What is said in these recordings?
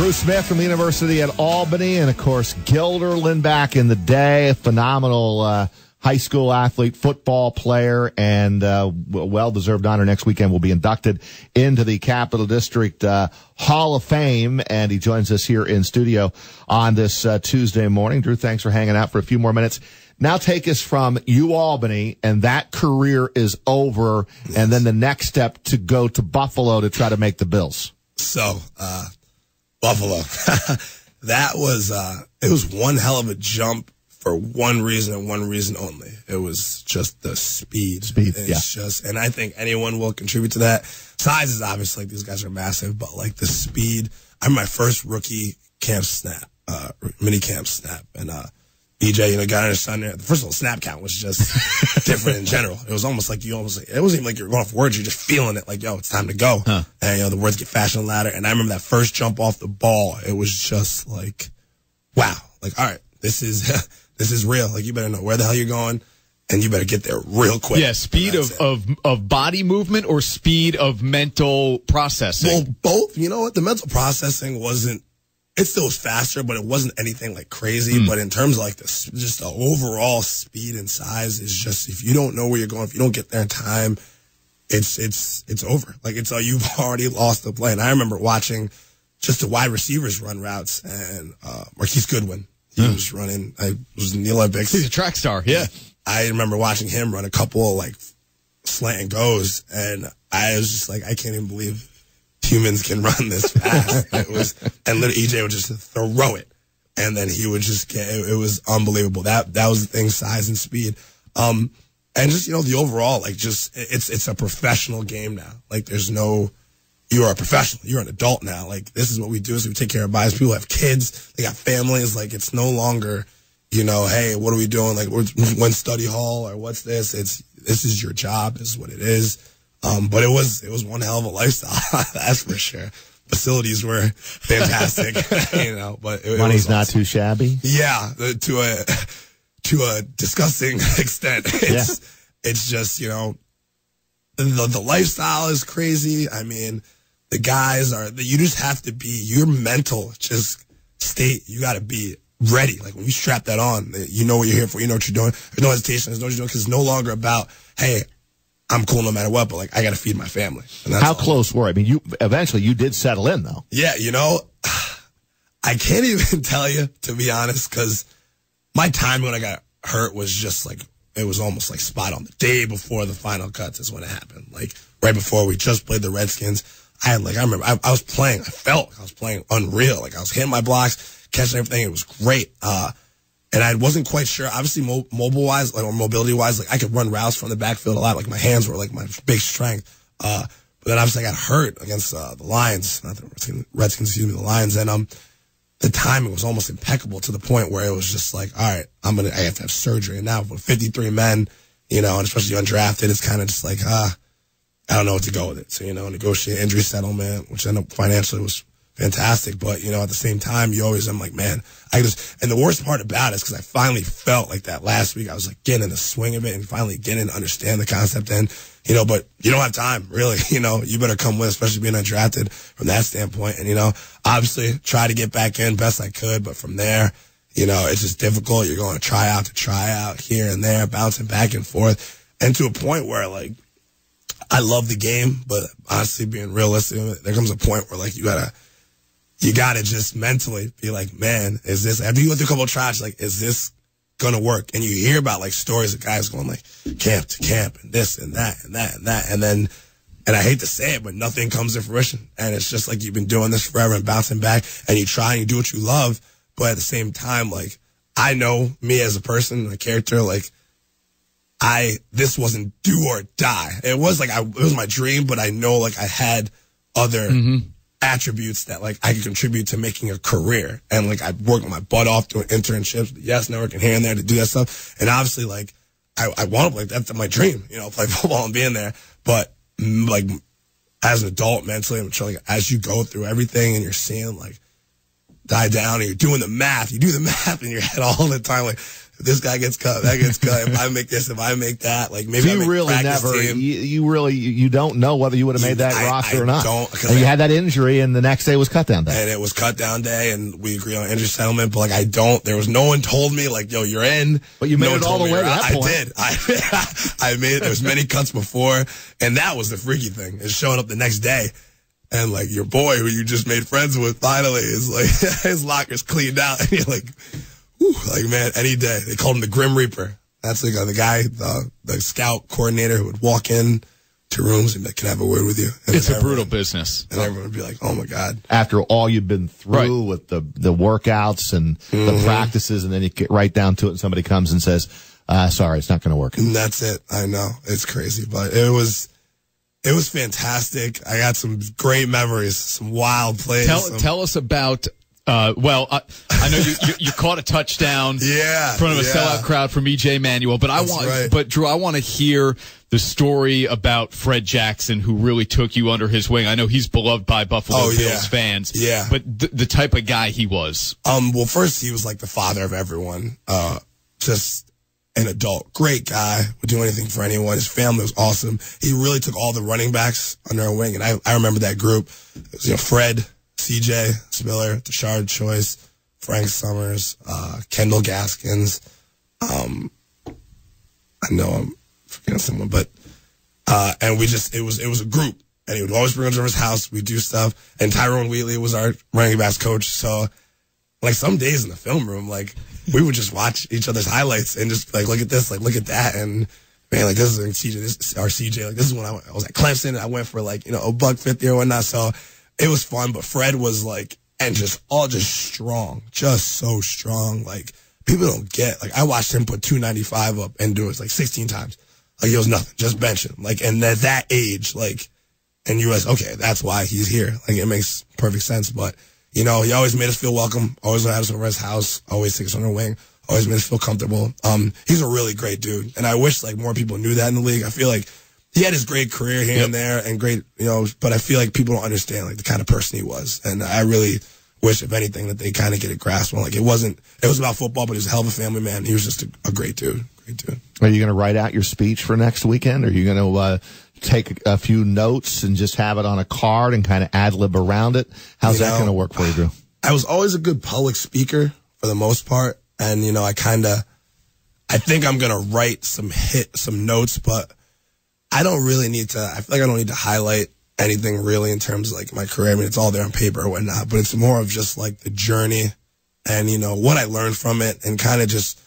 Drew Smith from the University at Albany, and, of course, Guilderland back in the day. Phenomenal high school athlete, football player, and well-deserved honor. Next weekend will be inducted into the Capital District Hall of Fame, and he joins us here in studio on this Tuesday morning. Drew, thanks for hanging out for a few more minutes. Now take us from UAlbany, and that career is over, and then the next step to go to Buffalo to try to make the Bills. So, Buffalo. That was, it was one hell of a jump for one reason and one reason only. It was just the speed. It's just, and I think anyone will contribute to that. Size is obviously, like, these guys are massive, but like the speed. I remember my first rookie camp snap, mini camp snap, and, BJ, got on his son there. The first of all, snap count was just different in general. It was almost like it wasn't even like you're going off words. You're just feeling it like, yo, it's time to go. Huh. And, the words get faster and louder. And I remember that first jump off the ball. It was just like, wow. Like, all right, this is real. Like, you better know where the hell you're going, and you better get there real quick. Yeah, speed of body movement or speed of mental processing? Well, both. You know what? The mental processing wasn't, it still was faster, but it wasn't anything like crazy. But in terms of like just the overall speed and size is just, if you don't know where you're going, if you don't get there in time, it's over. Like, you've already lost the play. And I remember watching just the wide receivers run routes, and Marquise Goodwin, he was running. I was in the Olympics. He's a track star. Yeah. I remember watching him run a couple of like slant and goes, and I was just like, I can't even believe humans can run this fast. And literally EJ would just throw it, and then he would just it was unbelievable. That was the thing, size and speed. And just, the overall, like, just, it's a professional game now. Like, you are a professional. You're an adult now. Like, this is what we do, is we take care of bodies. People have kids. They got families. Like, it's no longer, hey, what are we doing? Like, when study hall or what's this? This is your job. This is what it is. But it was one hell of a lifestyle. That's for sure. Facilities were fantastic, but money's not too shabby. Yeah. To a disgusting extent. It's just, the lifestyle is crazy. I mean, the guys you just have to be, your mental state, you got to be ready. Like, when you strap that on, you know what you're here for, you know what you're doing. There's no hesitation, there's no what you're doing, because it's no longer about, hey, I'm cool no matter what, but like, I got to feed my family. And how close were? I mean, eventually you did settle in, though. Yeah, I can't even tell you, to be honest, because my time when I got hurt was just like, it was almost like spot on. The day before the final cuts is when it happened. Like, right before we just played the Redskins, I remember I was playing. I felt like I was playing unreal. Like, I was hitting my blocks, catching everything. It was great. And I wasn't quite sure, obviously, mobile-wise, or mobility-wise, like, I could run routes from the backfield a lot. Like, my hands were, like, my big strength. But then, obviously, I got hurt against the Lions, not the Redskins, the Lions. And the timing was almost impeccable, to the point where it was just like, all right, I have to have surgery. And now, with 53 men, and especially undrafted, it's kind of just like, I don't know what to go with it. So, negotiate injury settlement, which ended up financially was fantastic. But, at the same time, I'm like, man, and the worst part about it is because I finally felt like that last week. I was like getting in the swing of it and finally getting to understand the concept. And, but you don't have time, really. You better come with, especially being undrafted from that standpoint. And, obviously try to get back in best I could. But from there, it's just difficult. You're going to try out here and there, bouncing back and forth. And to a point where, like, I love the game, but honestly, being realistic, there comes a point where, like, you gotta just mentally be like, man, is this, after you went through a couple of tries, like, is this gonna work? And you hear about, like, stories of guys going, like, camp to camp, and this and that and that and that. And then, and I hate to say it, but nothing comes to fruition. And it's just like, you've been doing this forever and bouncing back, and you try and you do what you love. But at the same time, like, I know me as a person, a character, like, this wasn't do or die. It was like, it was my dream, but I know, like, I had other attributes that, like, I could contribute to making a career. And, like, I worked my butt off doing internships, the Yes Network, and here and there to do that stuff. And obviously, like, I want to, like, that's my dream, play football and being there. But, like, as an adult mentally, I'm sure, like, as you go through everything and you're seeing, like, die down and you're doing the math. You do the math in your head all the time. Like, if this guy gets cut, that gets cut. If I make this, if I make that, like maybe so you really never, you don't know whether you would have made that roster or not. And you had that injury, and the next day was cut down day. And it was cut down day, and we agreed on injury settlement. But like, there was no one told me like, yo, you're in. But you made it all the way to that point. I did. I made it. There was many cuts before, and that was the freaky thing. Is showing up the next day. And like your boy who you just made friends with finally is like his locker's cleaned out, and you're like, whew, like man, any day. They called him the Grim Reaper. That's the guy, the scout coordinator who would walk in to rooms and be like, can I have a word with you? And it's a brutal business. And everyone would be like, oh my God. After all you've been through with the workouts and the practices, and then you get right down to it and somebody comes and says, sorry, it's not going to work. And that's it. I know. It's crazy, but it was fantastic. I got some great memories, some wild plays. Tell us about, I know you caught a touchdown in front of a sellout crowd from E.J. Manuel, but Drew, I want to hear the story about Fred Jackson, who really took you under his wing. I know he's beloved by Buffalo Bills fans. Yeah. But the type of guy he was. Well, first, he was like the father of everyone. Just an adult. Great guy. Would do anything for anyone. His family was awesome. He really took all the running backs under a wing. And I remember that group. It was, Fred, CJ Spiller, Tashard Choice, Frank Summers, Kendall Gaskins. I know I'm forgetting someone, but, and it was a group, and he would always bring us to his house. We'd do stuff, and Tyrone Wheatley was our running backs coach. So, like, some days in the film room, like, we would just watch each other's highlights and just like, look at this, like, look at that. And man, like, this is CJ, like, this is when I was at Clemson, and I went for like, $150 or whatnot. So it was fun, but Fred was like, and just strong, just so strong. Like, people don't get, like, I watched him put 295 up and do it like 16 times. Like, it was nothing, just bench him. Like, and at that age, like, and you was, okay, that's why he's here. Like, it makes perfect sense. But, he always made us feel welcome, always had us over his house, always takes us on our wing, always made us feel comfortable. He's a really great dude. And I wish, like, more people knew that in the league. I feel like he had his great career here and there and great, but I feel like people don't understand, like, the kind of person he was. And I really wish, if anything, that they kind of get a grasp on, like, it was about football, but he was a hell of a family man. He was just a great dude. Great dude. Are you going to write out your speech for next weekend? Are you going to take a few notes and just have it on a card and kind of ad-lib around it? How's that going to work for you, Drew? I was always a good public speaker for the most part. And, I think I'm going to write some notes, but I don't really I feel like I don't need to highlight anything really in terms of like my career. I mean, it's all there on paper or whatnot, but it's more of just like the journey and, what I learned from it, and kind of just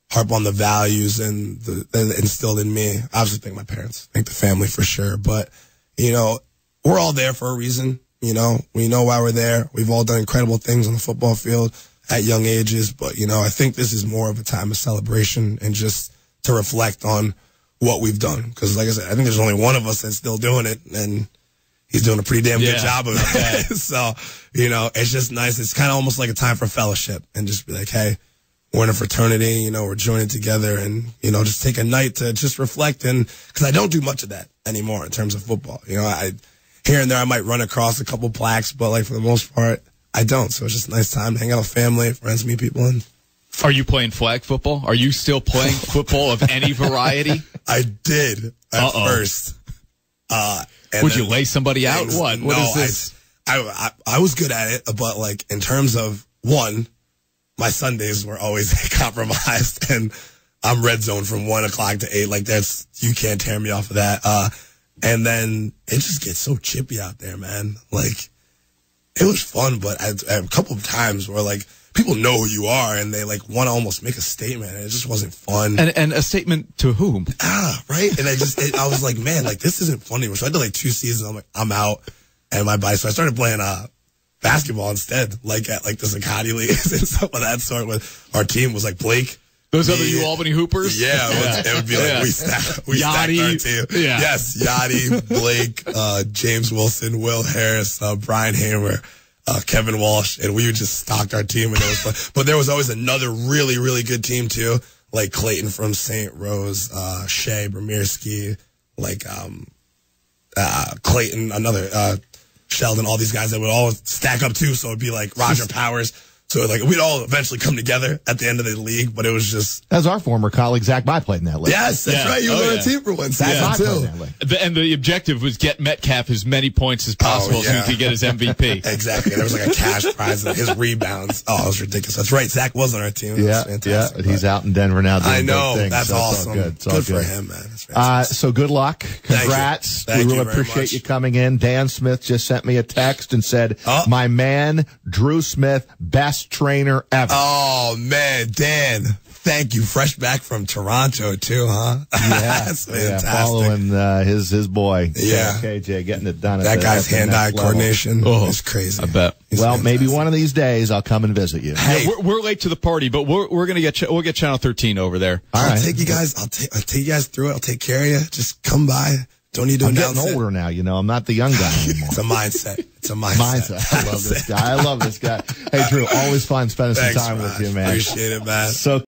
harp on the values and instilled in me. Obviously, thank my parents, thank the family for sure. But, we're all there for a reason. We know why we're there. We've all done incredible things on the football field at young ages. But, I think this is more of a time of celebration and just to reflect on what we've done. Because, like I said, I think there's only one of us that's still doing it, and he's doing a pretty damn good job of it. So, it's just nice. It's kind of almost like a time for fellowship and just be like, hey, we're in a fraternity, we're joining together, and, just take a night to just reflect. And because I don't do much of that anymore in terms of football. Here and there I might run across a couple plaques, but like for the most part, I don't. So it's just a nice time to hang out with family, friends, meet people. And are you playing flag football? Are you still playing football of any variety? I did at first. Would you lay somebody out? What is this? I was good at it, but like in terms of my Sundays were always compromised, and I'm red zone from 1 o'clock to 8. Like you can't tear me off of that. And then it just gets so chippy out there, man. Like, it was fun, but a couple of times where like people know who you are and they like want to almost make a statement, and it just wasn't fun. And a statement to whom? Right. And I was like, man, like this isn't funny. So I did like 2 seasons. I'm like, I'm out, and my body. So I started playing basketball instead, like at like the Zuccotti leagues and stuff of that sort. With our team was like Blake. Those other UAlbany hoopers? Yeah, it would be like we stacked our team. Yeah. Yes, Yachty, Blake, James Wilson, Will Harris, Brian Hamer, Kevin Walsh, and we would just stock our team, and it was fun. But there was always another really, really good team too, like Clayton from St. Rose, Shea Bremirski, like Clayton, another Sheldon, all these guys that would all stack up too. So it'd be like Roger Powers. So like we'd all eventually come together at the end of the league, but it was just as our former colleague Zach By played in that league. Yes, that's right. You were on a team for one season too. And the objective was get Metcalf as many points as possible so he could get his MVP. Exactly. There was like a cash prize and his rebounds. Oh, it was ridiculous. That's right. Zach was on our team. That was fantastic. He's out in Denver now doing I know. Big things, that's awesome. Good for him, man. That's so good luck. Congrats. Thank you. We really appreciate you coming in. Dan Smith just sent me a text and said, my man, Drew Smith, best trainer ever. Oh, man, Dan, thank you. Fresh back from Toronto, too, huh? Yeah. That's fantastic. Following his boy, KJ, getting it done. That guy's hand-eye coordination is crazy. I bet. Well, maybe one of these days I'll come and visit you. Hey, we're late to the party, but we're gonna we'll get Channel 13 over there. I'll take you guys. I'll take you guys through it. I'll take care of you. Just come by. Don't need to announce it. I'm getting older now, I'm not the young guy anymore. It's a mindset. I love this guy. Hey, Drew, always fun spending some time with you, man. Appreciate it, man. So